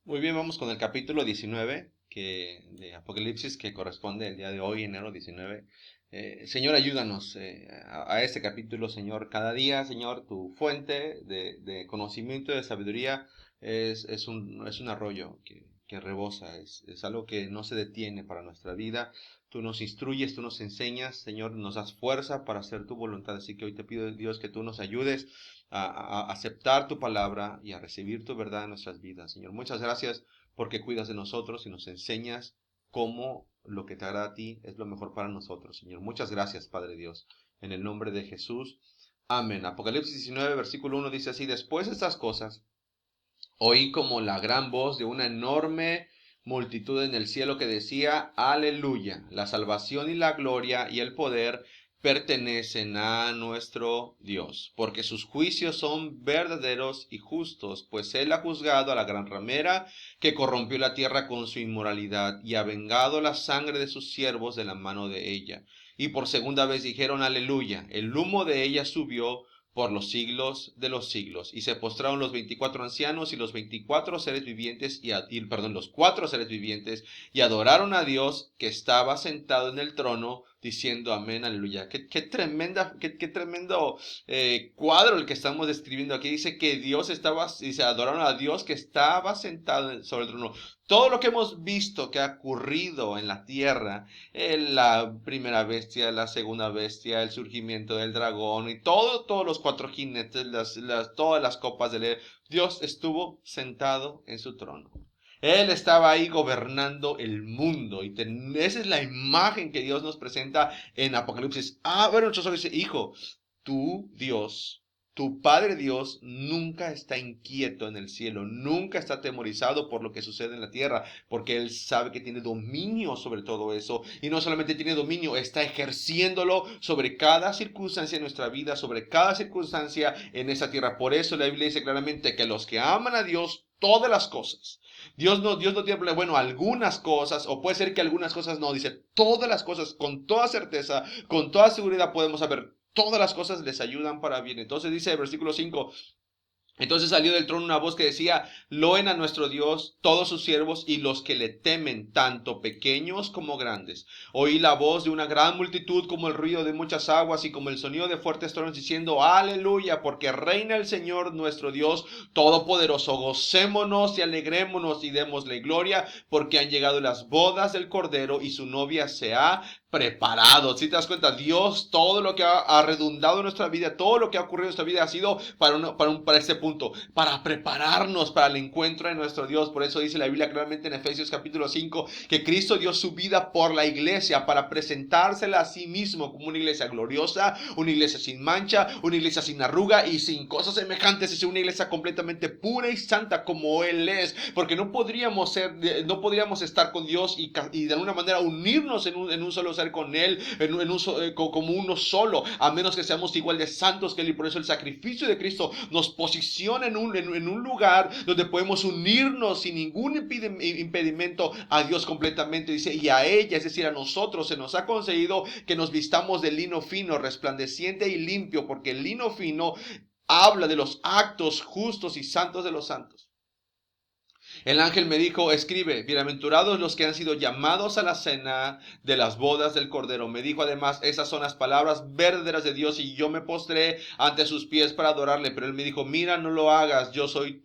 Muy bien, vamos con el capítulo 19 de Apocalipsis que corresponde el día de hoy, enero 19. Señor, ayúdanos a este capítulo, Señor, cada día, Señor, tu fuente de conocimiento y de sabiduría es un arroyo que rebosa, es algo que no se detiene para nuestra vida. Tú nos instruyes, tú nos enseñas, Señor, nos das fuerza para hacer tu voluntad. Así que hoy te pido, Dios, que tú nos ayudes a aceptar tu palabra y a recibir tu verdad en nuestras vidas, Señor. Muchas gracias porque cuidas de nosotros y nos enseñas cómo lo que te agrada a ti es lo mejor para nosotros, Señor. Muchas gracias, Padre Dios. En el nombre de Jesús. Amén. Apocalipsis 19, versículo 1 dice así: Después de estas cosas, oí como la gran voz de una enorme multitud en el cielo que decía: Aleluya, la salvación y la gloria y el poder pertenecen a nuestro Dios, porque sus juicios son verdaderos y justos, pues él ha juzgado a la gran ramera que corrompió la tierra con su inmoralidad y ha vengado la sangre de sus siervos de la mano de ella. Y por segunda vez dijeron: Aleluya, el humo de ella subió por los siglos de los siglos. Y se postraron los 24 ancianos y los 24 seres vivientes, los 4 seres vivientes, y adoraron a Dios que estaba sentado en el trono, diciendo amén, aleluya. Qué tremendo cuadro el que estamos describiendo aquí. Dice que dice, adoraron a Dios que estaba sentado sobre el trono. Todo lo que hemos visto que ha ocurrido en la tierra, la primera bestia, la segunda bestia, el surgimiento del dragón y todos los cuatro jinetes, todas las copas del aire, Dios estuvo sentado en su trono. Él estaba ahí gobernando el mundo y esa es la imagen que Dios nos presenta en Apocalipsis. Abre nuestros ojos y dice: Hijo, tú, Dios, tu Padre Dios nunca está inquieto en el cielo, nunca está atemorizado por lo que sucede en la tierra, porque Él sabe que tiene dominio sobre todo eso. Y no solamente tiene dominio, está ejerciéndolo sobre cada circunstancia de nuestra vida, sobre cada circunstancia en esta tierra. Por eso la Biblia dice claramente que los que aman a Dios, todas las cosas. Dios no tiene problema, bueno, algunas cosas, o puede ser que algunas cosas no, dice todas las cosas, con toda certeza, con toda seguridad podemos saber, todas las cosas les ayudan para bien. Entonces dice el versículo 5: Entonces salió del trono una voz que decía: Loen a nuestro Dios todos sus siervos y los que le temen, tanto pequeños como grandes. Oí la voz de una gran multitud como el ruido de muchas aguas y como el sonido de fuertes truenos, diciendo: Aleluya, porque reina el Señor nuestro Dios todopoderoso. Gocémonos y alegrémonos y démosle gloria, porque han llegado las bodas del Cordero y su novia se ha preparado. Si te das cuenta, Dios, todo lo que ha redundado en nuestra vida, todo lo que ha ocurrido en nuestra vida ha sido para este punto, para prepararnos para el encuentro de nuestro Dios. Por eso dice la Biblia claramente en Efesios capítulo 5 que Cristo dio su vida por la iglesia para presentársela a sí mismo como una iglesia gloriosa, una iglesia sin mancha, una iglesia sin arruga y sin cosas semejantes. Es una iglesia completamente pura y santa como Él es, porque no podríamos estar con Dios y de alguna manera unirnos en un solo ser con Él, como uno solo, a menos que seamos igual de santos que Él. Y por eso el sacrificio de Cristo nos posiciona en un lugar donde podemos unirnos sin ningún impedimento a Dios completamente. Dice: y a ella, es decir, a nosotros, se nos ha concedido que nos vistamos de lino fino, resplandeciente y limpio, porque el lino fino habla de los actos justos y santos de los santos. El ángel me dijo: escribe, bienaventurados los que han sido llamados a la cena de las bodas del Cordero. Me dijo además: esas son las palabras verdaderas de Dios. Y yo me postré ante sus pies para adorarle. Pero él me dijo: mira, no lo hagas. Yo soy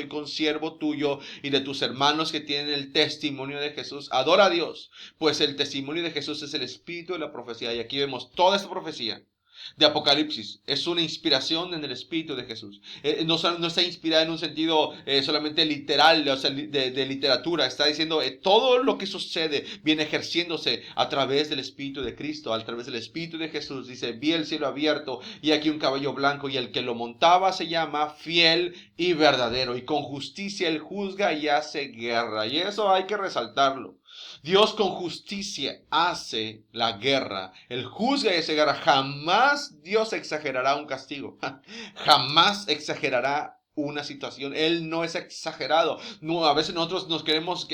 consiervo tuyo y de tus hermanos que tienen el testimonio de Jesús. Adora a Dios, pues el testimonio de Jesús es el espíritu de la profecía. Y aquí vemos toda esta profecía de Apocalipsis. Es una inspiración en el Espíritu de Jesús. No está inspirada en un sentido solamente literal, o sea, de literatura. Está diciendo todo lo que sucede viene ejerciéndose a través del Espíritu de Cristo, a través del Espíritu de Jesús. Dice: vi el cielo abierto y aquí un caballo blanco, y el que lo montaba se llama Fiel y Verdadero, y con justicia él juzga y hace guerra. Y eso hay que resaltarlo. Dios con justicia hace la guerra. Él juzga y hace guerra. Jamás Dios exagerará un castigo. Jamás exagerará una situación. Él no es exagerado. No, a veces nosotros nos queremos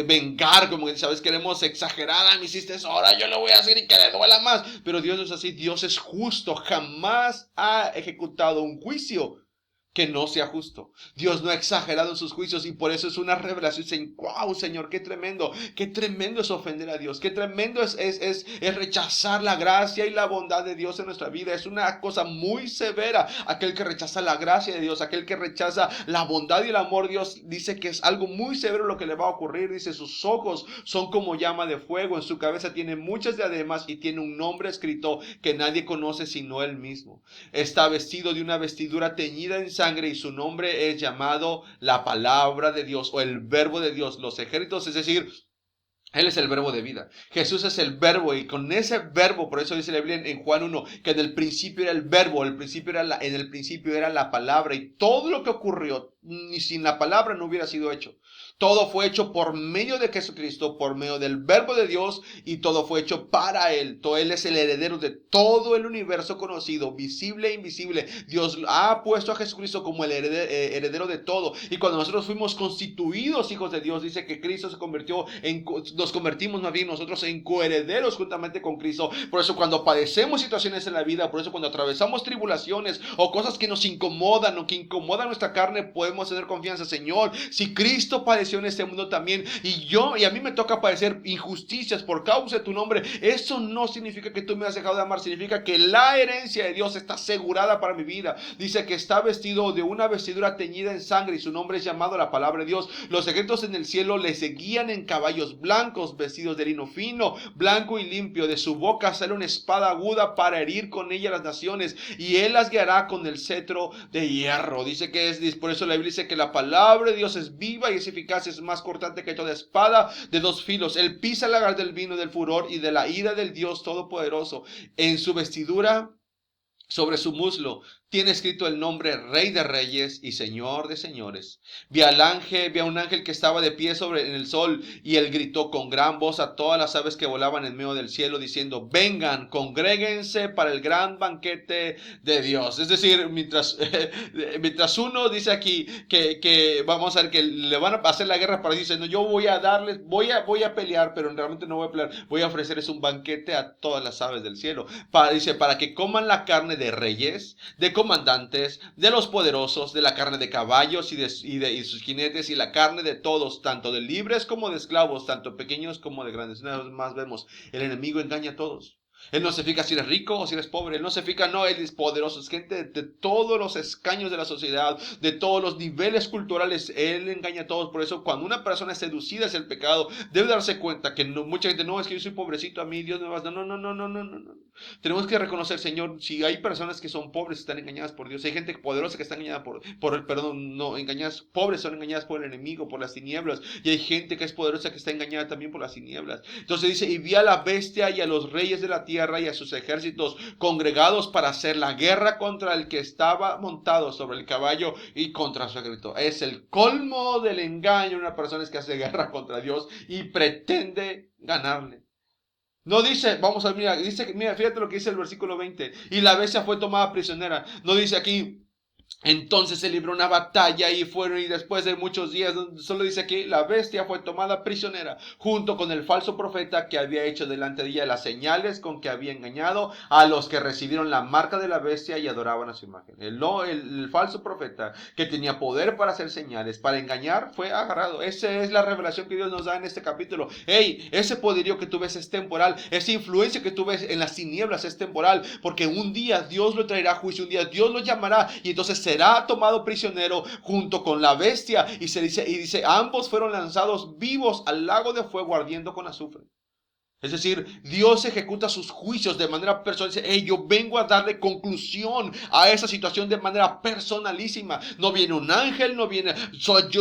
vengar, como que, ¿sabes? Queremos exagerar. Me hiciste eso, ahora yo lo voy a hacer y que le duela más. Pero Dios no es así. Dios es justo. Jamás ha ejecutado un juicio que no sea justo. Dios no ha exagerado en sus juicios y por eso es una revelación. Dicen, wow, Señor, qué tremendo es ofender a Dios, qué tremendo es rechazar la gracia y la bondad de Dios en nuestra vida. Es una cosa muy severa aquel que rechaza la gracia de Dios, aquel que rechaza la bondad y el amor de Dios. Dice que es algo muy severo lo que le va a ocurrir. Dice, sus ojos son como llama de fuego, en su cabeza tiene muchas diademas y tiene un nombre escrito que nadie conoce sino él mismo. Está vestido de una vestidura teñida en sangre y su nombre es llamado la palabra de Dios o el verbo de Dios. Los ejércitos, es decir, Él es el verbo de vida. Jesús es el verbo y con ese verbo, por eso dice la Biblia en Juan 1, que en el principio era el verbo, en el principio era la palabra y todo lo que ocurrió, ni sin la palabra no hubiera sido hecho. Todo fue hecho por medio de Jesucristo, por medio del verbo de Dios y todo fue hecho para Él. Él es el heredero de todo el universo conocido, visible e invisible. Dios ha puesto a Jesucristo como el heredero de todo. Y cuando nosotros fuimos constituidos hijos de Dios, dice que Cristo nos convertimos más bien nosotros en coherederos juntamente con Cristo. Por eso cuando padecemos situaciones en la vida, por eso cuando atravesamos tribulaciones o cosas que nos incomodan o que incomodan nuestra carne, podemos tener confianza. Señor, si Cristo padeció en este mundo también y a mí me toca padecer injusticias por causa de tu nombre, eso no significa que tú me has dejado de amar, significa que la herencia de Dios está asegurada para mi vida. Dice que está vestido de una vestidura teñida en sangre y su nombre es llamado la palabra de Dios. Los ejércitos en el cielo le seguían en caballos blancos, vestidos de lino fino, blanco y limpio. De su boca sale una espada aguda para herir con ella las naciones y él las guiará con el cetro de hierro. Dice que por eso la Biblia dice que la palabra de Dios es viva y es eficaz, es más cortante que toda espada de dos filos. Él pisa el lagar del vino del furor y de la ira del Dios Todopoderoso. En su vestidura, sobre su muslo, tiene escrito el nombre Rey de Reyes y Señor de Señores. Vi a un ángel que estaba de pie en el sol, y él gritó con gran voz a todas las aves que volaban en medio del cielo, diciendo: vengan, congréguense para el gran banquete de Dios. Es decir, mientras uno dice aquí que vamos a ver que le van a hacer la guerra para decir, no, yo voy a pelear, pero realmente no voy a pelear, voy a ofrecerles un banquete a todas las aves del cielo. Dice, para que coman la carne de reyes, de comandantes, de los poderosos, de la carne de caballos y sus jinetes, y la carne de todos, tanto de libres como de esclavos, tanto pequeños como de grandes. Una vez más vemos, el enemigo engaña a todos. Él no se fija si eres rico o si eres pobre. Él no se fija, no, él es poderoso. Es gente de todos los escaños de la sociedad, de todos los niveles culturales. Él engaña a todos. Por eso, cuando una persona es seducida hacia el pecado, debe darse cuenta que mucha gente, no, es que yo soy pobrecito, a mí Dios me va a dar. No. Tenemos que reconocer, Señor, si hay personas que son pobres, están engañadas por Dios. Hay gente poderosa que está engañada engañadas, pobres son engañadas por el enemigo, por las tinieblas. Y hay gente que es poderosa que está engañada también por las tinieblas. Entonces dice, y vi a la bestia y a los reyes de la tierra y a sus ejércitos congregados para hacer la guerra contra el que estaba montado sobre el caballo y contra su ejército. Es el colmo del engaño. Una persona es que hace guerra contra Dios y pretende ganarle. No dice, vamos a ver, mira, fíjate lo que dice el versículo 20. Y la bestia fue tomada prisionera. No dice aquí, entonces se libró una batalla y después de muchos días, solo dice que la bestia fue tomada prisionera junto con el falso profeta que había hecho delante de ella las señales con que había engañado a los que recibieron la marca de la bestia y adoraban a su imagen. El falso profeta que tenía poder para hacer señales, para engañar, fue agarrado. Esa es la revelación que Dios nos da en este capítulo. Ese poderío que tú ves es temporal, esa influencia que tú ves en las tinieblas es temporal, porque un día Dios lo traerá a juicio, un día Dios lo llamará y entonces será tomado prisionero junto con la bestia. Y dice, ambos fueron lanzados vivos al lago de fuego ardiendo con azufre. Es decir, Dios ejecuta sus juicios de manera personal. Dice, yo vengo a darle conclusión a esa situación de manera personalísima. No viene un ángel,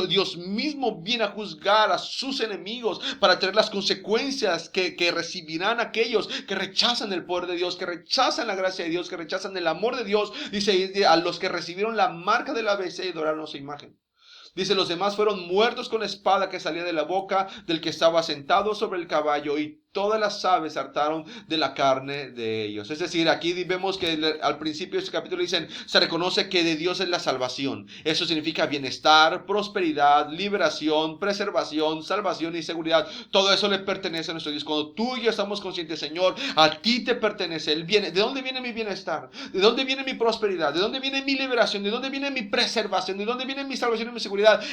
Dios mismo viene a juzgar a sus enemigos para tener las consecuencias que recibirán aquellos que rechazan el poder de Dios, que rechazan la gracia de Dios, que rechazan el amor de Dios. Dice, a los que recibieron la marca de la bestia y adoraron su imagen. Dice, los demás fueron muertos con espada que salía de la boca del que estaba sentado sobre el caballo, y todas las aves hartaron de la carne de ellos. Es decir, aquí vemos que al principio de este capítulo dicen, se reconoce que de Dios es la salvación. Eso significa bienestar, prosperidad, liberación, preservación, salvación y seguridad. Todo eso le pertenece a nuestro Dios. Cuando tú y yo estamos conscientes, Señor, a ti te pertenece. ¿De dónde viene mi bienestar? ¿De dónde viene mi prosperidad? ¿De dónde viene mi liberación? ¿De dónde viene mi preservación? ¿De dónde viene mi salvación y mi seguridad?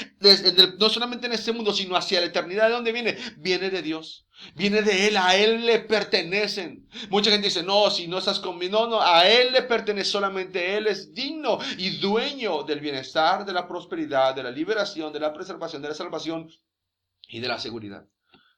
No solamente en este mundo, sino hacia la eternidad. ¿De dónde viene? Viene de Dios. Viene de Él, a Él le pertenecen. Mucha gente dice, no, si no estás conmigo, no, a Él le pertenece solamente. Él es digno y dueño del bienestar, de la prosperidad, de la liberación, de la preservación, de la salvación y de la seguridad.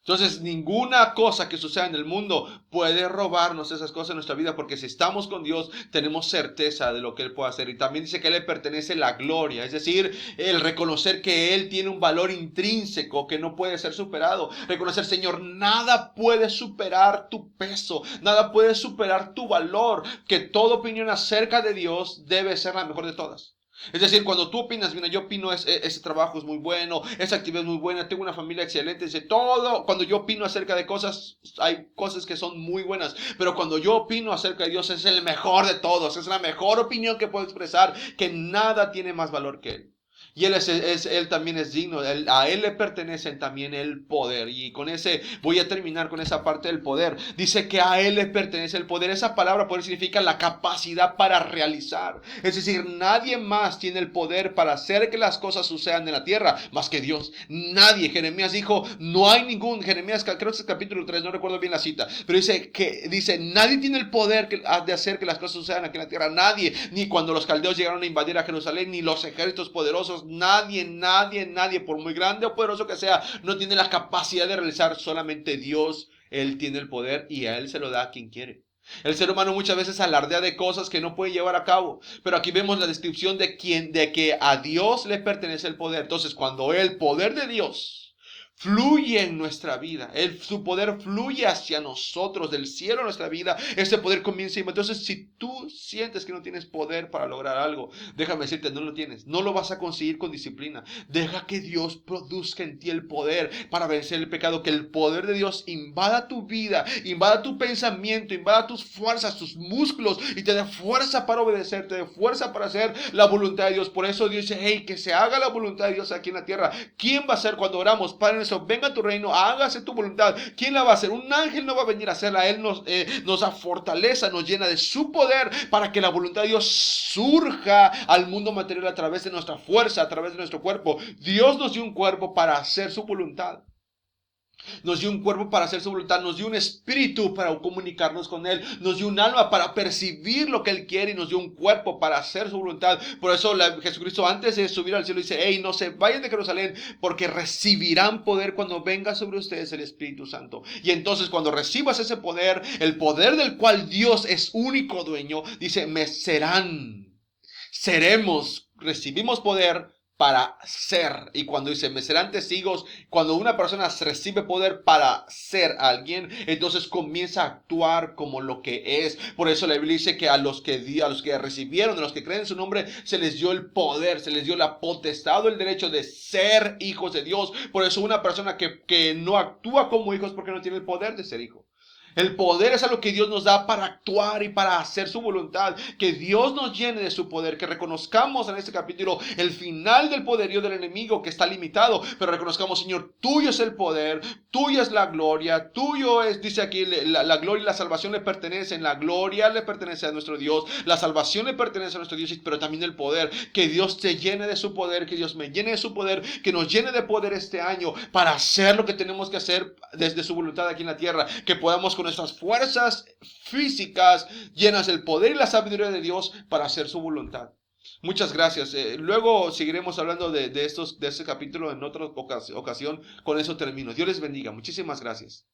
Entonces, ninguna cosa que suceda en el mundo puede robarnos esas cosas en nuestra vida, porque si estamos con Dios, tenemos certeza de lo que Él puede hacer. Y también dice que a Él le pertenece la gloria, es decir, el reconocer que Él tiene un valor intrínseco que no puede ser superado. Reconocer, Señor, nada puede superar tu peso, nada puede superar tu valor, que toda opinión acerca de Dios debe ser la mejor de todas. Es decir, cuando tú opinas, mira, yo opino ese trabajo es muy bueno, esa actividad es muy buena, tengo una familia excelente, dice todo, cuando yo opino acerca de cosas, hay cosas que son muy buenas, pero cuando yo opino acerca de Dios es el mejor de todos, es la mejor opinión que puedo expresar, que nada tiene más valor que Él. Y Él también es digno, a Él le pertenece también el poder. Y con voy a terminar con esa parte del poder. Dice que a Él le pertenece el poder. Esa palabra poder significa la capacidad para realizar. Es decir, nadie más tiene el poder para hacer que las cosas sucedan en la tierra más que Dios. Nadie. Jeremías dijo, no hay ningún, Jeremías creo que es el capítulo 3, no recuerdo bien la cita, pero dice, nadie tiene el poder de hacer que las cosas sucedan aquí en la tierra. Nadie, ni cuando los caldeos llegaron a invadir a Jerusalén, ni los ejércitos poderosos. Nadie, por muy grande o poderoso que sea, no tiene la capacidad de realizar. Solamente Dios, Él tiene el poder y a Él se lo da a quien quiere. El ser humano muchas veces alardea de cosas que no puede llevar a cabo, pero aquí vemos la descripción de que a Dios le pertenece el poder. Entonces, cuando el poder de Dios fluye en nuestra vida, su poder fluye hacia nosotros, del cielo a nuestra vida, ese poder comienza. Entonces, si tú sientes que no tienes poder para lograr algo, déjame decirte, no lo tienes, no lo vas a conseguir con disciplina. Deja que Dios produzca en ti el poder para vencer el pecado, que el poder de Dios invada tu vida, invada tu pensamiento, invada tus fuerzas, tus músculos, y te dé fuerza para obedecer, te dé fuerza para hacer la voluntad de Dios. Por eso Dios dice, hey, que se haga la voluntad de Dios aquí en la tierra. ¿Quién va a ser cuando oramos? Padre, venga tu reino, hágase tu voluntad. ¿Quién la va a hacer? Un ángel no va a venir a hacerla. Él nos da fortaleza, nos llena de su poder para que la voluntad de Dios surja al mundo material a través de nuestra fuerza, a través de nuestro cuerpo. Dios nos dio un cuerpo para hacer su voluntad. Nos dio un cuerpo para hacer su voluntad, nos dio un espíritu para comunicarnos con Él, nos dio un alma para percibir lo que Él quiere y nos dio un cuerpo para hacer su voluntad. Por eso Jesucristo, antes de subir al cielo, dice, hey, no se vayan de Jerusalén, porque recibirán poder cuando venga sobre ustedes el Espíritu Santo. Y entonces cuando recibas ese poder, el poder del cual Dios es único dueño, dice, recibimos poder para ser. Y cuando dice, me serán testigos, cuando una persona recibe poder para ser alguien, entonces comienza a actuar como lo que es. Por eso la Biblia dice que a los que recibieron, a los que creen en su nombre, se les dio el poder, se les dio la potestad, el derecho de ser hijos de Dios. Por eso una persona que no actúa como hijos, porque no tiene el poder de ser hijo. El poder es algo que Dios nos da para actuar y para hacer su voluntad. Que Dios nos llene de su poder. Que reconozcamos en este capítulo el final del poderío del enemigo, que está limitado. Pero reconozcamos, Señor, tuyo es el poder, tuya es la gloria, tuyo es, dice aquí, la gloria y la salvación le pertenecen. La gloria le pertenece a nuestro Dios, la salvación le pertenece a nuestro Dios, pero también el poder. Que Dios te llene de su poder, que Dios me llene de su poder, que nos llene de poder este año para hacer lo que tenemos que hacer desde su voluntad aquí en la tierra. Que podamos con nuestras fuerzas físicas llenas del poder y la sabiduría de Dios para hacer su voluntad. Muchas gracias. Luego seguiremos hablando de este capítulo en otra ocasión. Con eso termino. Dios les bendiga. Muchísimas gracias.